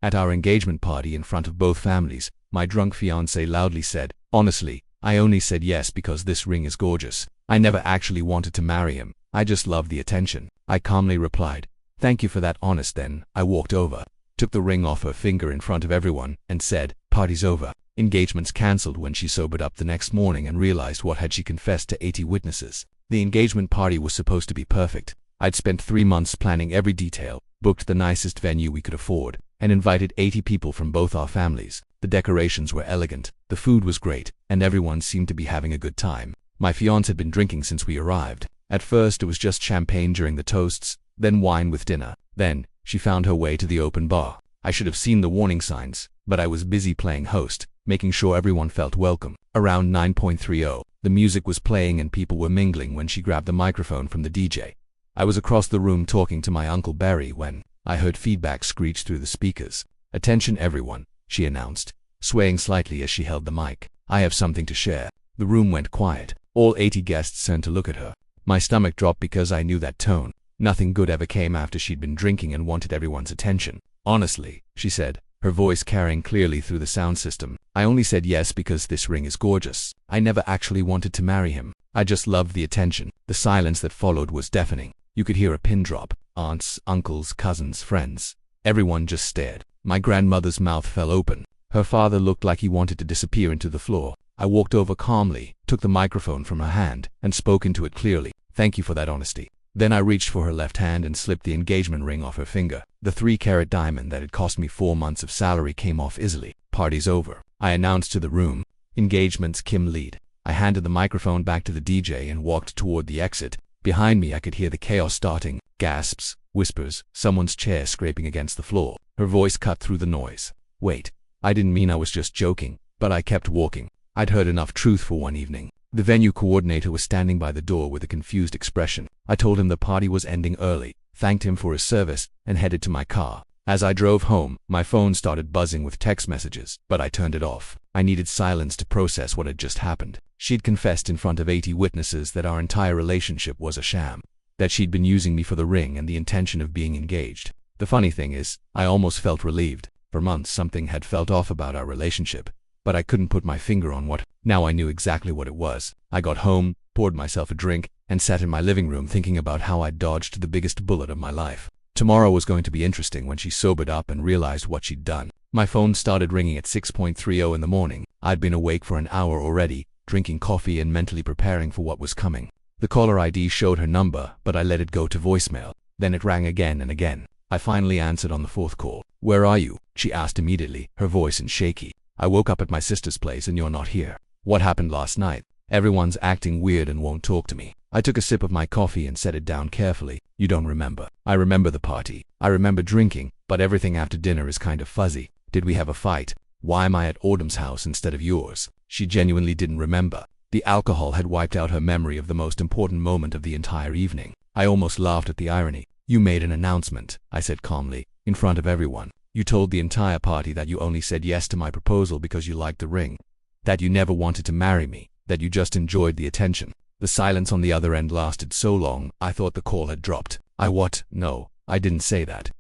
At our engagement party in front of both families, my drunk fiancé loudly said, "Honestly, I only said yes because this ring is gorgeous. I never actually wanted to marry him. I just loved the attention." I calmly replied, "Thank you for that honest." Then I walked over, took the ring off her finger in front of everyone, and said, "Party's over." Engagements cancelled when she sobered up the next morning and realized what had she confessed to 80 witnesses. The engagement party was supposed to be perfect. I'd spent 3 months planning every detail, booked the nicest venue we could afford, and invited 80 people from both our families. The decorations were elegant, the food was great, and everyone seemed to be having a good time. My fiancé had been drinking since we arrived. At first it was just champagne during the toasts, then wine with dinner. Then she found her way to the open bar. I should have seen the warning signs, but I was busy playing host, making sure everyone felt welcome. Around 9:30, the music was playing and people were mingling when she grabbed the microphone from the DJ. I was across the room talking to my Uncle Barry when I heard feedback screech through the speakers. "Attention everyone," she announced, swaying slightly as she held the mic. "I have something to share." The room went quiet. All 80 guests turned to look at her. My stomach dropped because I knew that tone. Nothing good ever came after she'd been drinking and wanted everyone's attention. "Honestly," she said, her voice carrying clearly through the sound system, "I only said yes because this ring is gorgeous. I never actually wanted to marry him. I just loved the attention." The silence that followed was deafening. You could hear a pin drop. Aunts, uncles, cousins, friends. Everyone just stared. My grandmother's mouth fell open. Her father looked like he wanted to disappear into the floor. I walked over calmly, took the microphone from her hand, and spoke into it clearly. "Thank you for that honesty." Then I reached for her left hand and slipped the engagement ring off her finger. The 3-carat diamond that had cost me 4 months of salary came off easily. "Party's over," I announced to the room. "Engagements Kim lead." I handed the microphone back to the DJ and walked toward the exit. Behind me I could hear the chaos starting. Gasps, whispers, someone's chair scraping against the floor. Her voice cut through the noise. "Wait, I didn't mean I was just joking." But I kept walking. I'd heard enough truth for one evening. The venue coordinator was standing by the door with a confused expression. I told him the party was ending early, thanked him for his service, and headed to my car. As I drove home, my phone started buzzing with text messages, but I turned it off. I needed silence to process what had just happened. She'd confessed in front of 80 witnesses that our entire relationship was a sham, that she'd been using me for the ring and the intention of being engaged. The funny thing is, I almost felt relieved. For months something had felt off about our relationship, but I couldn't put my finger on what. Now I knew exactly what it was. I got home, poured myself a drink, and sat in my living room thinking about how I'd dodged the biggest bullet of my life. Tomorrow was going to be interesting when she sobered up and realized what she'd done. My phone started ringing at 6:30 in the morning. I'd been awake for an hour already, drinking coffee and mentally preparing for what was coming. The caller ID showed her number, but I let it go to voicemail. Then it rang again and again. I finally answered on the 4th call. "Where are you?" she asked immediately, her voice shaky. "I woke up at my sister's place and you're not here." "What happened last night?" "Everyone's acting weird and won't talk to me." I took a sip of my coffee and set it down carefully. "You don't remember." "I remember the party. I remember drinking, but everything after dinner is kind of fuzzy. Did we have a fight? Why am I at Autumn's house instead of yours?" She genuinely didn't remember. The alcohol had wiped out her memory of the most important moment of the entire evening. I almost laughed at the irony. "You made an announcement," I said calmly, "in front of everyone. You told the entire party that you only said yes to my proposal because you liked the ring, that you never wanted to marry me, that you just enjoyed the attention." The silence on the other end lasted so long, I thought the call had dropped. What? No, I didn't say that.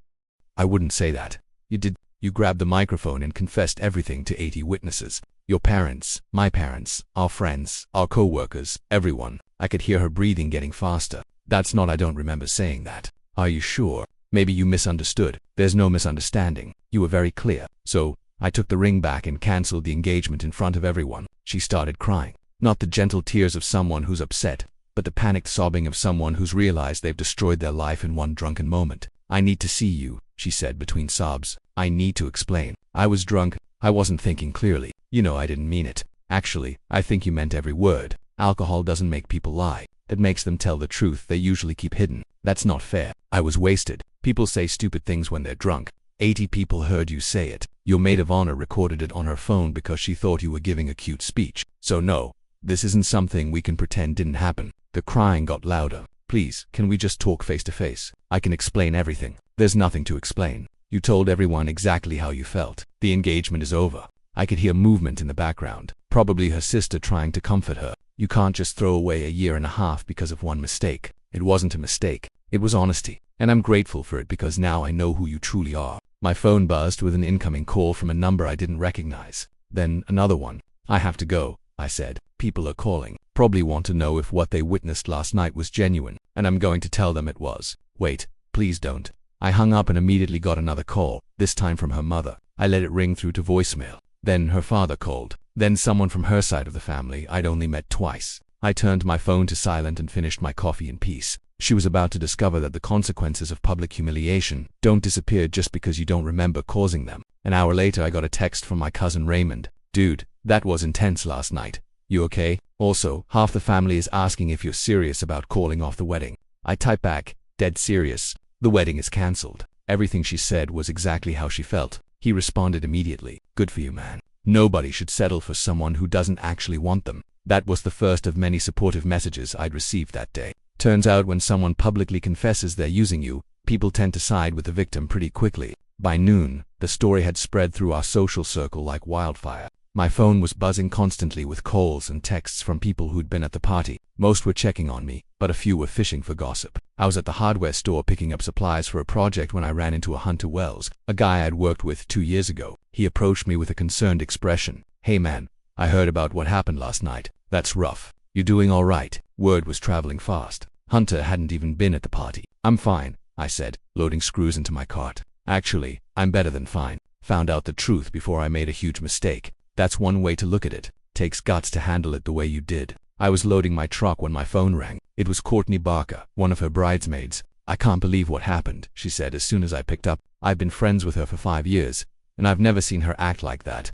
I wouldn't say that. You did. You grabbed the microphone and confessed everything to 80 witnesses. Your parents, my parents, our friends, our co-workers, everyone. I could hear her breathing getting faster. "That's not. I don't remember saying that." "Are you sure?" "Maybe you misunderstood." "There's no misunderstanding. You were very clear." "So, I took the ring back and cancelled the engagement in front of everyone." She started crying. Not the gentle tears of someone who's upset, but the panicked sobbing of someone who's realized they've destroyed their life in one drunken moment. "I need to see you," she said between sobs. "I need to explain. I was drunk. I wasn't thinking clearly. You know I didn't mean it. Actually, I think you meant every word. Alcohol doesn't make people lie. It makes them tell the truth they usually keep hidden. That's not fair. I was wasted. People say stupid things when they're drunk. 80 people heard you say it. Your maid of honor recorded it on her phone because she thought you were giving a cute speech. So no, this isn't something we can pretend didn't happen." The crying got louder. "Please, can we just talk face to face? I can explain everything." "There's nothing to explain. You told everyone exactly how you felt. The engagement is over." I could hear movement in the background, probably her sister trying to comfort her. "You can't just throw away a year and a half because of one mistake." "It wasn't a mistake. It was honesty. And I'm grateful for it because now I know who you truly are." My phone buzzed with an incoming call from a number I didn't recognize. Then another one. I have to go, I said. People are calling. Probably want to know if what they witnessed last night was genuine, and I'm going to tell them it was. Wait, please don't. I hung up and immediately got another call, this time from her mother. I let it ring through to voicemail. Then her father called. Then someone from her side of the family I'd only met twice. I turned my phone to silent and finished my coffee in peace. She was about to discover that the consequences of public humiliation don't disappear just because you don't remember causing them. An hour later I got a text from my cousin Raymond. Dude, that was intense last night. You okay? Also, half the family is asking if you're serious about calling off the wedding. I typed back, dead serious. The wedding is cancelled. Everything she said was exactly how she felt. He responded immediately, good for you, man. Nobody should settle for someone who doesn't actually want them. That was the first of many supportive messages I'd received that day. Turns out when someone publicly confesses they're using you, people tend to side with the victim pretty quickly. By noon, the story had spread through our social circle like wildfire. My phone was buzzing constantly with calls and texts from people who'd been at the party. Most were checking on me, but a few were fishing for gossip. I was at the hardware store picking up supplies for a project when I ran into a Hunter Wells, a guy I'd worked with 2 years ago. He approached me with a concerned expression. Hey man, I heard about what happened last night. That's rough. You doing all right? Word was traveling fast. Hunter hadn't even been at the party. I'm fine, I said, loading screws into my cart. Actually, I'm better than fine. Found out the truth before I made a huge mistake. That's one way to look at it. Takes guts to handle it the way you did. I was loading my truck when my phone rang. It was Courtney Barker, one of her bridesmaids. I can't believe what happened, she said as soon as I picked up. I've been friends with her for 5 years, and I've never seen her act like that.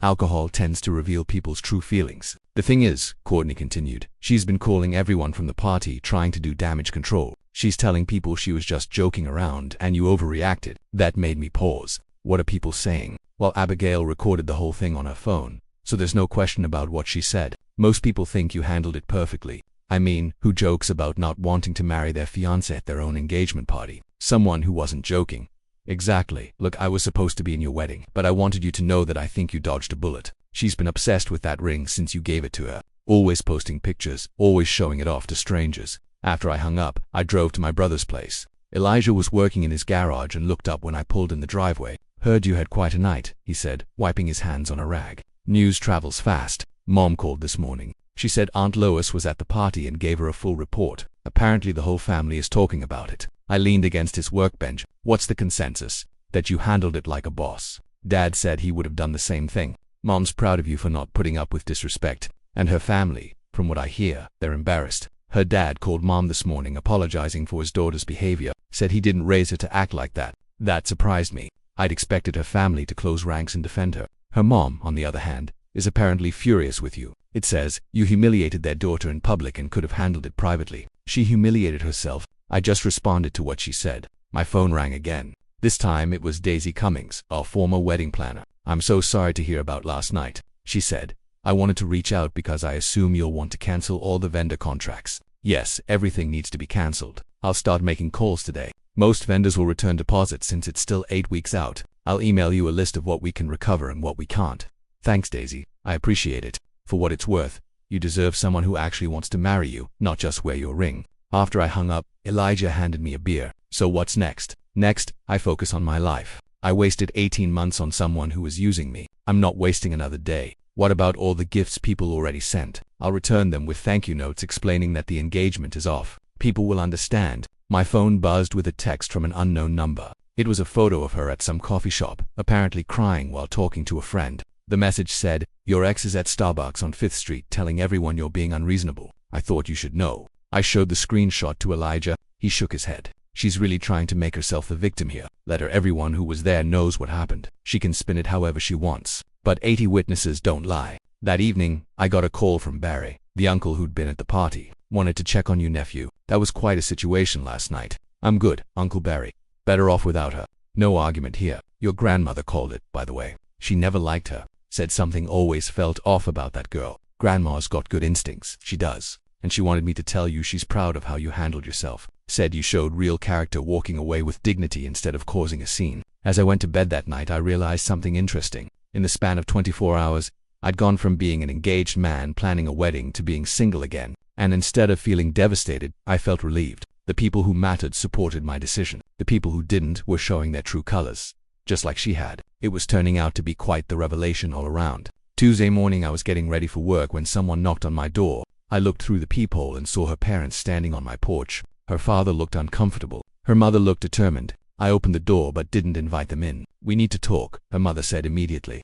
Alcohol tends to reveal people's true feelings. The thing is, Courtney continued, she's been calling everyone from the party trying to do damage control. She's telling people she was just joking around and you overreacted. That made me pause. What are people saying? Well, Abigail recorded the whole thing on her phone, so there's no question about what she said. Most people think you handled it perfectly. I mean, who jokes about not wanting to marry their fiancé at their own engagement party? Someone who wasn't joking. Exactly. Look, I was supposed to be in your wedding, but I wanted you to know that I think you dodged a bullet. She's been obsessed with that ring since you gave it to her. Always posting pictures, always showing it off to strangers. After I hung up, I drove to my brother's place. Elijah was working in his garage and looked up when I pulled in the driveway. Heard you had quite a night, he said, wiping his hands on a rag. News travels fast. Mom called this morning. She said Aunt Lois was at the party and gave her a full report. Apparently the whole family is talking about it. I leaned against his workbench. What's the consensus? That you handled it like a boss. Dad said he would have done the same thing. Mom's proud of you for not putting up with disrespect. And her family, from what I hear, they're embarrassed. Her dad called Mom this morning apologizing for his daughter's behavior. Said he didn't raise her to act like that. That surprised me. I'd expected her family to close ranks and defend her. Her mom, on the other hand, is apparently furious with you. It says, you humiliated their daughter in public and could have handled it privately. She humiliated herself. I just responded to what she said. My phone rang again. This time it was Daisy Cummings, our former wedding planner. I'm so sorry to hear about last night, she said. I wanted to reach out because I assume you'll want to cancel all the vendor contracts. Yes, everything needs to be cancelled. I'll start making calls today. Most vendors will return deposits since it's still 8 weeks out. I'll email you a list of what we can recover and what we can't. Thanks, Daisy. I appreciate it. For what it's worth, you deserve someone who actually wants to marry you, not just wear your ring. After I hung up, Elijah handed me a beer. So what's next? Next, I focus on my life. I wasted 18 months on someone who was using me. I'm not wasting another day. What about all the gifts people already sent? I'll return them with thank you notes explaining that the engagement is off. People will understand. My phone buzzed with a text from an unknown number. It was a photo of her at some coffee shop, apparently crying while talking to a friend. The message said, your ex is at Starbucks on 5th Street telling everyone you're being unreasonable. I thought you should know. I showed the screenshot to Elijah. He shook his head. She's really trying to make herself the victim here. Let her. Everyone who was there knows what happened. She can spin it however she wants. But 80 witnesses don't lie. That evening, I got a call from Barry, the uncle who'd been at the party. Wanted to check on you, nephew. That was quite a situation last night. I'm good, Uncle Barry. Better off without her. No argument here. Your grandmother called it, by the way. She never liked her. Said something always felt off about that girl. Grandma's got good instincts. She does. And she wanted me to tell you she's proud of how you handled yourself. Said you showed real character walking away with dignity instead of causing a scene. As I went to bed that night, I realized something interesting. In the span of 24 hours, I'd gone from being an engaged man planning a wedding to being single again. And instead of feeling devastated, I felt relieved. The people who mattered supported my decision. The people who didn't were showing their true colors. just like she had. It was turning out to be quite the revelation all around. Tuesday morning I was getting ready for work when someone knocked on my door. I looked through the peephole and saw her parents standing on my porch. Her father looked uncomfortable. Her mother looked determined. I opened the door but didn't invite them in. "We need to talk," her mother said immediately.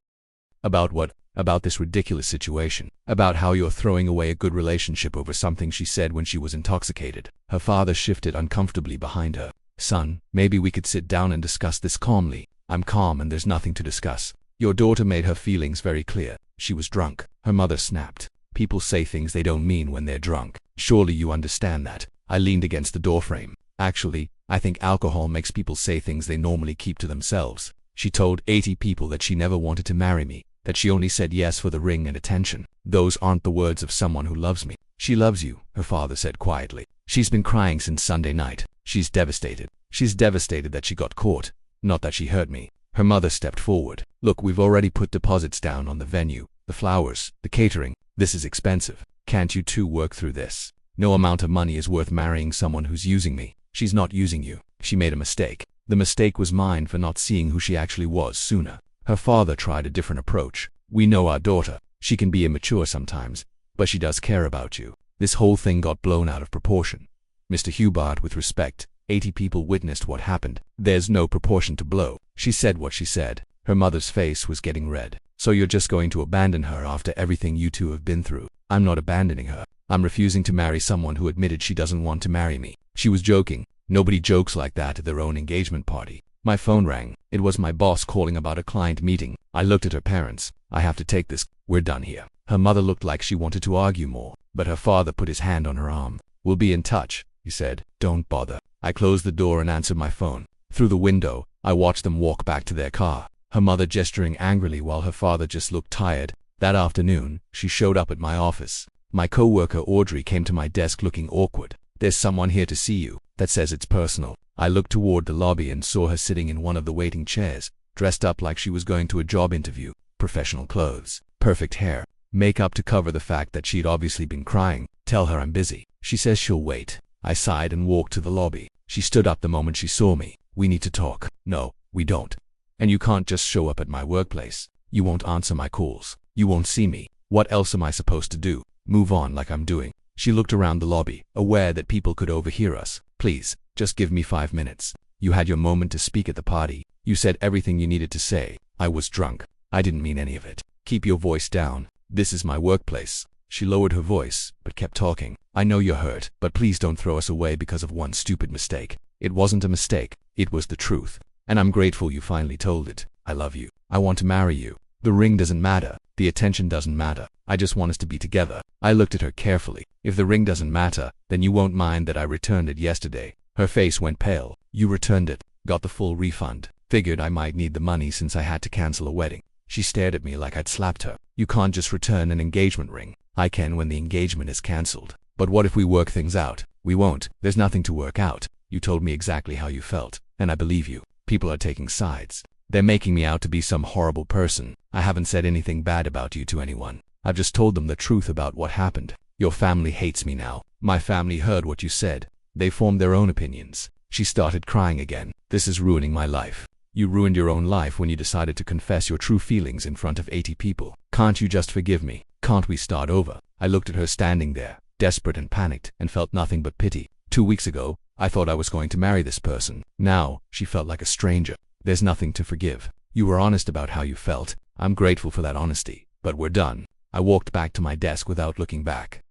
"About what?" "About this ridiculous situation. About how you're throwing away a good relationship over something she said when she was intoxicated." Her father shifted uncomfortably behind her. "Son, maybe we could sit down and discuss this calmly." "I'm calm and there's nothing to discuss. Your daughter made her feelings very clear. She was drunk." Her mother snapped. "People say things they don't mean when they're drunk. Surely you understand that." I leaned against the doorframe. "Actually, I think alcohol makes people say things they normally keep to themselves. She told 80 people that she never wanted to marry me, that she only said yes for the ring and attention. Those aren't the words of someone who loves me." "She loves you," her father said quietly. "She's been crying since Sunday night. She's devastated. She's devastated that she got caught, not that she hurt me." Her mother stepped forward. "Look, we've already put deposits down on the venue, the flowers, the catering. This is expensive. Can't you two work through this? No amount of money is worth marrying someone who's using me." "She's not using you. She made a mistake. The mistake was mine for not seeing who she actually was sooner." Her father tried a different approach. "We know our daughter. She can be immature sometimes, but she does care about you." This whole thing got blown out of proportion. "Mr. Hubert, with respect, 80 people witnessed what happened. There's no proportion to blow." She said what she said. Her mother's face was getting red. "So you're just going to abandon her after everything you two have been through?" "I'm not abandoning her. I'm refusing to marry someone who admitted she doesn't want to marry me." She was joking. Nobody jokes like that at their own engagement party. My phone rang. It was my boss calling about a client meeting. I looked at her parents. "I have to take this. We're done here." Her mother looked like she wanted to argue more, but her father put his hand on her arm. "We'll be in touch," he said. "Don't bother." I closed the door and answered my phone. Through the window, I watched them walk back to their car, her mother gesturing angrily while her father just looked tired. That afternoon, she showed up at my office. My coworker Audrey came to my desk looking awkward. "There's someone here to see you. That says it's personal." I looked toward the lobby and saw her sitting in one of the waiting chairs, dressed up like she was going to a job interview. Professional clothes, perfect hair, makeup to cover the fact that she'd obviously been crying. "Tell her I'm busy. She says she'll wait." I sighed and walked to the lobby. She stood up the moment she saw me. "We need to talk." "No, we don't. And you can't just show up at my workplace. You won't answer my calls. You won't see me. What else am I supposed to do? Move on like I'm doing?" She looked around the lobby, aware that people could overhear us. "Please, just give me 5 minutes. You had your moment to speak at the party. You said everything you needed to say. I was drunk. I didn't mean any of it. Keep your voice down. This is my workplace." She lowered her voice, but kept talking. "I know you're hurt, but please don't throw us away because of one stupid mistake." "It wasn't a mistake. It was the truth. And I'm grateful you finally told it. I love you. I want to marry you. The ring doesn't matter. The attention doesn't matter. I just want us to be together." I looked at her carefully. "If the ring doesn't matter, then you won't mind that I returned it yesterday." Her face went pale. "You returned it, got the full refund, figured I might need the money since I had to cancel a wedding." She stared at me like I'd slapped her. "You can't just return an engagement ring." "I can when the engagement is cancelled. But what if we work things out?" "We won't. There's nothing to work out. You told me exactly how you felt, and I believe you. People are taking sides. They're making me out to be some horrible person. I haven't said anything bad about you to anyone. I've just told them the truth about what happened. Your family hates me now. My family heard what you said. They formed their own opinions." She started crying again. "This is ruining my life. You ruined your own life when you decided to confess your true feelings in front of 80 people. Can't you just forgive me? Can't we start over?" I looked at her standing there, desperate and panicked, and felt nothing but pity. 2 weeks ago, I thought I was going to marry this person. Now, she felt like a stranger. "There's nothing to forgive. You were honest about how you felt. I'm grateful for that honesty. But we're done." I walked back to my desk without looking back.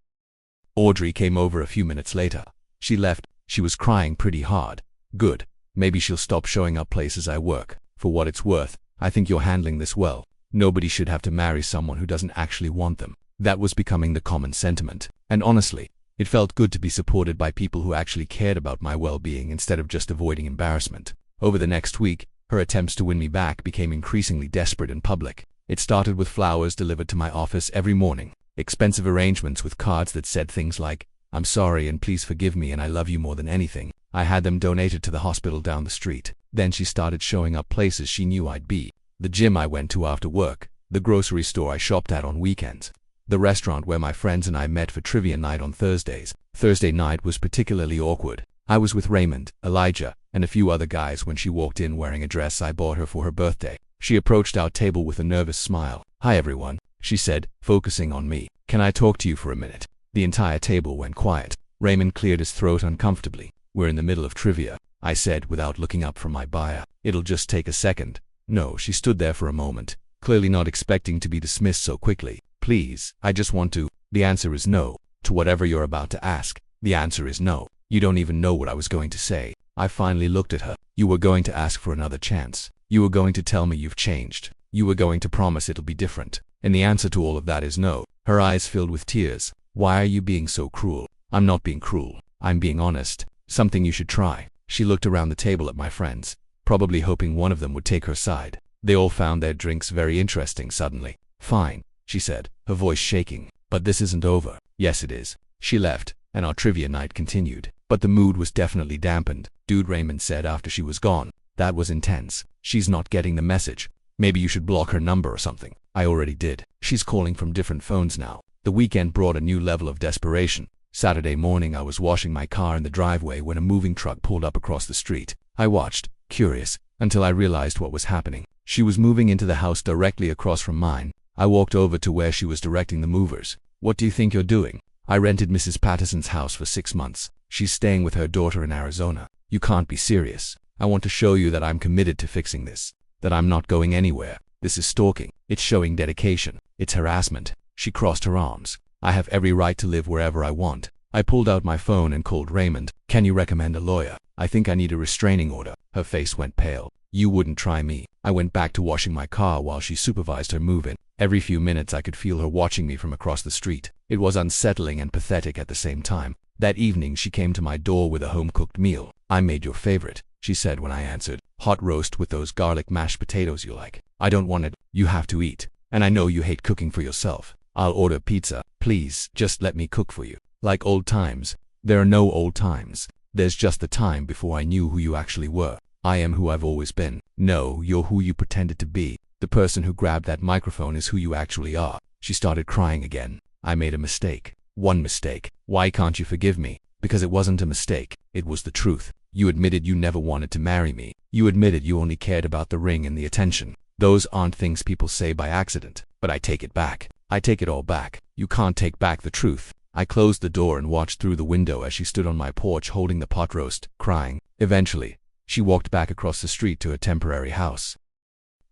Audrey came over a few minutes later. She left. She was crying pretty hard. "Good. Maybe she'll stop showing up places I work. For what it's worth, I think you're handling this well. Nobody should have to marry someone who doesn't actually want them." That was becoming the common sentiment. And honestly, it felt good to be supported by people who actually cared about my well-being instead of just avoiding embarrassment. Over the next week, her attempts to win me back became increasingly desperate and public. It started with flowers delivered to my office every morning, expensive arrangements with cards that said things like, "I'm sorry and please forgive me and I love you more than anything." I had them donated to the hospital down the street. Then she started showing up places she knew I'd be. The gym I went to after work, the grocery store I shopped at on weekends, the restaurant where my friends and I met for trivia night on Thursdays. Thursday night was particularly awkward. I was with Raymond, Elijah, and a few other guys when she walked in wearing a dress I bought her for her birthday. She approached our table with a nervous smile. "Hi everyone," she said, focusing on me. "Can I talk to you for a minute?" The entire table went quiet. Raymond cleared his throat uncomfortably. "We're in the middle of trivia," I said without looking up from my buyer. "It'll just take a second." "No." She stood there for a moment, clearly not expecting to be dismissed so quickly. "Please, I just want to." "The answer is no. To whatever you're about to ask, the answer is no." You don't even know what I was going to say. I finally looked at her. "You were going to ask for another chance. You were going to tell me you've changed. You were going to promise it'll be different. And the answer to all of that is no." Her eyes filled with tears. "Why are you being so cruel?" "I'm not being cruel. I'm being honest. Something you should try." She looked around the table at my friends, probably hoping one of them would take her side. They all found their drinks very interesting suddenly. "Fine," she said, her voice shaking. "But this isn't over." "Yes, it is." She left, and our trivia night continued. But the mood was definitely dampened. "Dude," Raymond said after she was gone. "That was intense. She's not getting the message. Maybe you should block her number or something." I already did. She's calling from different phones now. The weekend brought a new level of desperation. Saturday morning I was washing my car in the driveway when a moving truck pulled up across the street. I watched, curious, until I realized what was happening. She was moving into the house directly across from mine. I walked over to where she was directing the movers. "What do you think you're doing?" "I rented Mrs. Patterson's house for 6 months. She's staying with her daughter in Arizona." "You can't be serious." "I want to show you that I'm committed to fixing this. That I'm not going anywhere. This is stalking. It's showing dedication. It's harassment." She crossed her arms. "I have every right to live wherever I want." I pulled out my phone and called Raymond. "Can you recommend a lawyer? I think I need a restraining order." Her face went pale. "You wouldn't try me." I went back to washing my car while she supervised her move-in. Every few minutes I could feel her watching me from across the street. It was unsettling and pathetic at the same time. That evening she came to my door with a home-cooked meal. "I made your favorite," she said when I answered. "Hot roast with those garlic mashed potatoes you like." "I don't want it." "You have to eat. And I know you hate cooking for yourself." "I'll order pizza. Please, just let me cook for you." "Like old times." "There are no old times. There's just the time before I knew who you actually were." "I am who I've always been." "No, you're who you pretended to be. The person who grabbed that microphone is who you actually are." She started crying again. "I made a mistake. One mistake." "Why can't you forgive me?" "Because it wasn't a mistake. It was the truth. You admitted you never wanted to marry me. You admitted you only cared about the ring and the attention. Those aren't things people say by accident. But I take it back. I take it all back. You can't take back the truth." I closed the door and watched through the window as she stood on my porch holding the pot roast, crying. Eventually, she walked back across the street to her temporary house.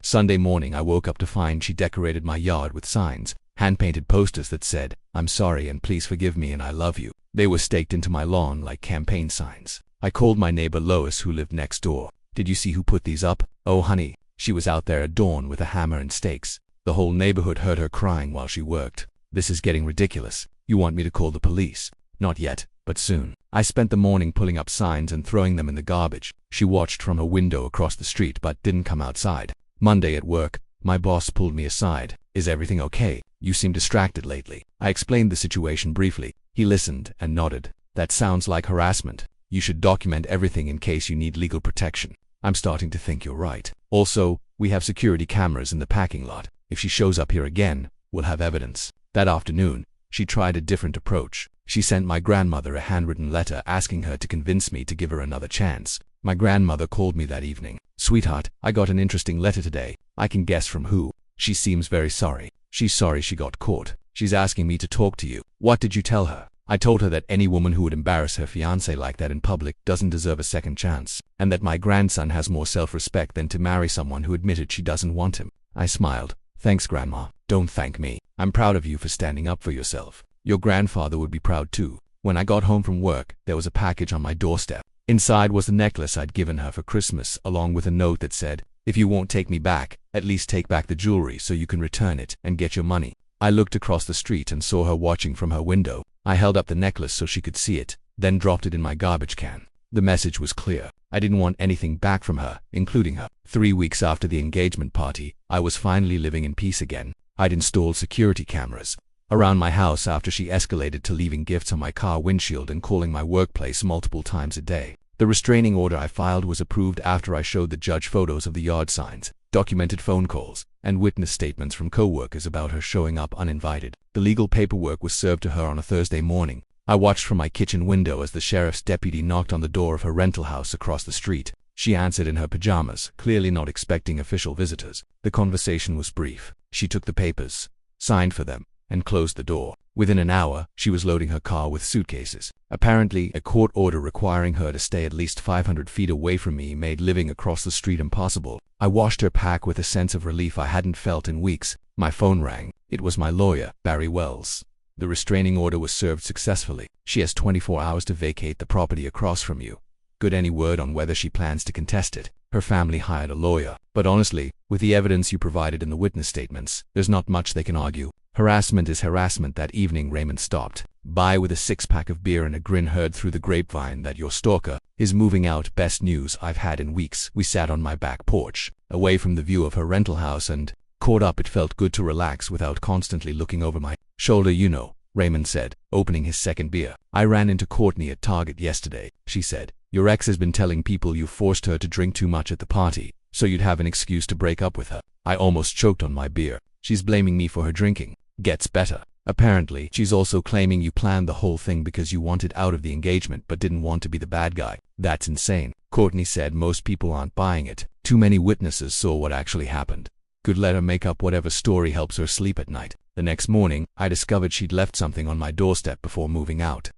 Sunday morning I woke up to find she decorated my yard with signs, hand-painted posters that said, "I'm sorry and please forgive me and I love you." They were staked into my lawn like campaign signs. I called my neighbor Lois who lived next door. "Did you see who put these up?" "Oh honey, she was out there at dawn with a hammer and stakes." The whole neighborhood heard her crying while she worked. "This is getting ridiculous. You want me to call the police?" "Not yet, but soon." I spent the morning pulling up signs and throwing them in the garbage. She watched from her window across the street but didn't come outside. Monday at work, my boss pulled me aside. "Is everything okay? You seem distracted lately." I explained the situation briefly. He listened and nodded. "That sounds like harassment. You should document everything in case you need legal protection." "I'm starting to think you're right. Also, we have security cameras in the parking lot. If she shows up here again, we'll have evidence." That afternoon, she tried a different approach. She sent my grandmother a handwritten letter asking her to convince me to give her another chance. My grandmother called me that evening. "Sweetheart, I got an interesting letter today. I can guess from who. She seems very sorry. She's sorry she got caught. She's asking me to talk to you." "What did you tell her?" "I told her that any woman who would embarrass her fiancé like that in public doesn't deserve a second chance, and that my grandson has more self-respect than to marry someone who admitted she doesn't want him." I smiled. "Thanks, Grandma." "Don't thank me. I'm proud of you for standing up for yourself. Your grandfather would be proud too." When I got home from work, there was a package on my doorstep. Inside was the necklace I'd given her for Christmas, along with a note that said, "If you won't take me back, at least take back the jewelry so you can return it and get your money." I looked across the street and saw her watching from her window. I held up the necklace so she could see it, then dropped it in my garbage can. The message was clear. I didn't want anything back from her, including her. 3 weeks after the engagement party, I was finally living in peace again. I'd installed security cameras around my house after she escalated to leaving gifts on my car windshield and calling my workplace multiple times a day. The restraining order I filed was approved after I showed the judge photos of the yard signs, documented phone calls, and witness statements from co-workers about her showing up uninvited. The legal paperwork was served to her on a Thursday morning. I watched from my kitchen window as the sheriff's deputy knocked on the door of her rental house across the street. She answered in her pajamas, clearly not expecting official visitors. The conversation was brief. She took the papers, signed for them, and closed the door. Within an hour, she was loading her car with suitcases. Apparently, a court order requiring her to stay at least 500 feet away from me made living across the street impossible. I watched her pack with a sense of relief I hadn't felt in weeks. My phone rang. It was my lawyer, Barry Wells. The restraining order was served successfully. She has 24 hours to vacate the property across from you. Good. Any word on whether she plans to contest it? Her family hired a lawyer. But honestly, with the evidence you provided in the witness statements, there's not much they can argue. Harassment is harassment. That evening Raymond stopped by with a six-pack of beer and a grin. Heard through the grapevine that your stalker is moving out. Best news I've had in weeks. We sat on my back porch, away from the view of her rental house, and caught up. It felt good to relax without constantly looking over my shoulder. You know, Raymond said, opening his second beer. I ran into Courtney at Target yesterday, she said. Your ex has been telling people you forced her to drink too much at the party, so you'd have an excuse to break up with her. I almost choked on my beer. She's blaming me for her drinking. Gets better. Apparently, she's also claiming you planned the whole thing because you wanted out of the engagement but didn't want to be the bad guy. That's insane. Courtney said most people aren't buying it. Too many witnesses saw what actually happened. Could let her make up whatever story helps her sleep at night. The next morning, I discovered she'd left something on my doorstep before moving out.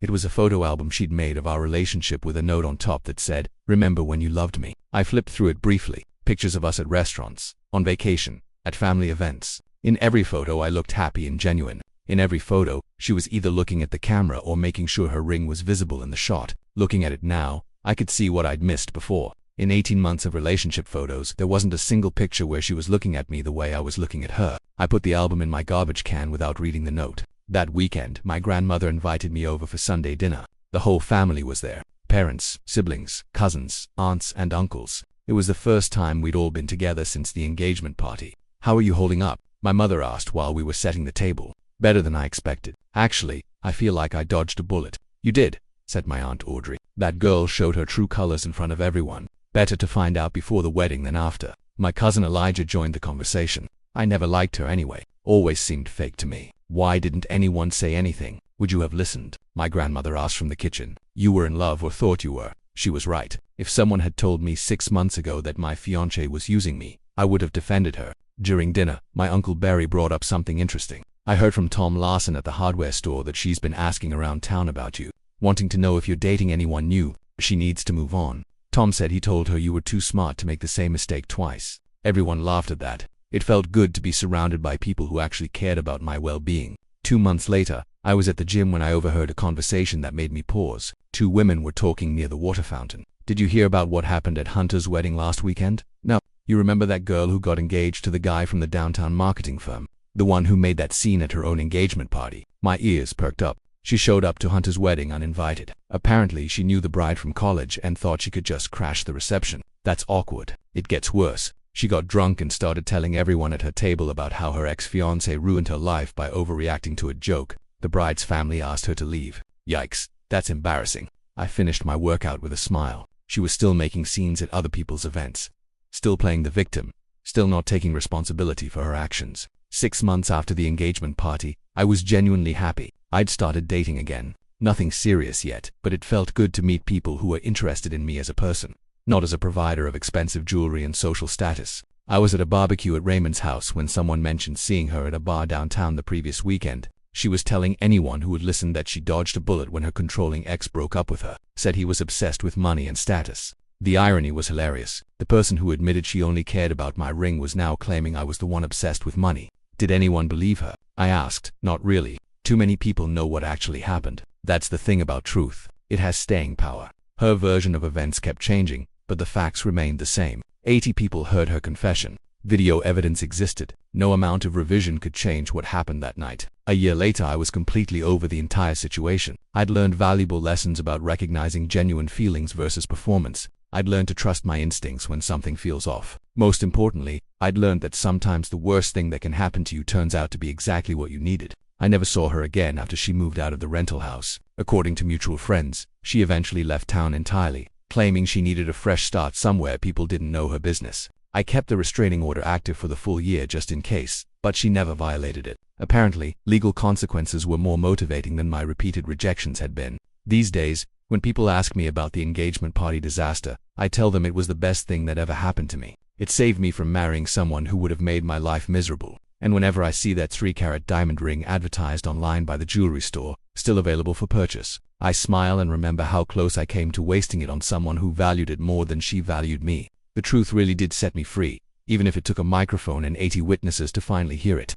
It was a photo album she'd made of our relationship with a note on top that said, "Remember when you loved me?" I flipped through it briefly. Pictures of us at restaurants, on vacation, at family events. In every photo I looked happy and genuine. In every photo, she was either looking at the camera or making sure her ring was visible in the shot. Looking at it now, I could see what I'd missed before. In 18 months of relationship photos, there wasn't a single picture where she was looking at me the way I was looking at her. I put the album in my garbage can without reading the note. That weekend, my grandmother invited me over for Sunday dinner. The whole family was there. Parents, siblings, cousins, aunts, and uncles. It was the first time we'd all been together since the engagement party. "How are you holding up?" my mother asked while we were setting the table. "Better than I expected. Actually, I feel like I dodged a bullet." "You did," said my Aunt Audrey. "That girl showed her true colors in front of everyone. Better to find out before the wedding than after." My cousin Elijah joined the conversation. "I never liked her anyway. Always seemed fake to me. Why didn't anyone say anything? Would you have listened?" my grandmother asked from the kitchen. "You were in love or thought you were." She was right. If someone had told me 6 months ago that my fiancé was using me, I would have defended her. During dinner, my Uncle Barry brought up something interesting. "I heard from Tom Larson at the hardware store that she's been asking around town about you, wanting to know if you're dating anyone new. She needs to move on. Tom said he told her you were too smart to make the same mistake twice." Everyone laughed at that. It felt good to be surrounded by people who actually cared about my well-being. 2 months later, I was at the gym when I overheard a conversation that made me pause. 2 women were talking near the water fountain. "Did you hear about what happened at Hunter's wedding last weekend?" "No." "You remember that girl who got engaged to the guy from the downtown marketing firm? The one who made that scene at her own engagement party?" My ears perked up. She showed up to Hunter's wedding uninvited. Apparently, she knew the bride from college and thought she could just crash the reception. That's awkward. It gets worse. She got drunk and started telling everyone at her table about how her ex-fiancé ruined her life by overreacting to a joke. The bride's family asked her to leave. Yikes, that's embarrassing. I finished my workout with a smile. She was still making scenes at other people's events. Still playing the victim. Still not taking responsibility for her actions. 6 months after the engagement party, I was genuinely happy. I'd started dating again. Nothing serious yet, but it felt good to meet people who were interested in me as a person, not as a provider of expensive jewelry and social status. I was at a barbecue at Raymond's house when someone mentioned seeing her at a bar downtown the previous weekend. She was telling anyone who would listen that she dodged a bullet when her controlling ex broke up with her, said he was obsessed with money and status. The irony was hilarious. The person who admitted she only cared about my ring was now claiming I was the one obsessed with money. Did anyone believe her? I asked. Not really. Too many people know what actually happened. That's the thing about truth. It has staying power. Her version of events kept changing, but the facts remained the same. 80 people heard her confession. Video evidence existed. No amount of revision could change what happened that night. A year later, I was completely over the entire situation. I'd learned valuable lessons about recognizing genuine feelings versus performance. I'd learned to trust my instincts when something feels off. Most importantly, I'd learned that sometimes the worst thing that can happen to you turns out to be exactly what you needed. I never saw her again after she moved out of the rental house. According to mutual friends, she eventually left town entirely, claiming she needed a fresh start somewhere people didn't know her business. I kept the restraining order active for the full year just in case, but she never violated it. Apparently, legal consequences were more motivating than my repeated rejections had been. These days, when people ask me about the engagement party disaster, I tell them it was the best thing that ever happened to me. It saved me from marrying someone who would have made my life miserable. And whenever I see that 3-carat diamond ring advertised online by the jewelry store, still available for purchase, I smile and remember how close I came to wasting it on someone who valued it more than she valued me. The truth really did set me free, even if it took a microphone and 80 witnesses to finally hear it.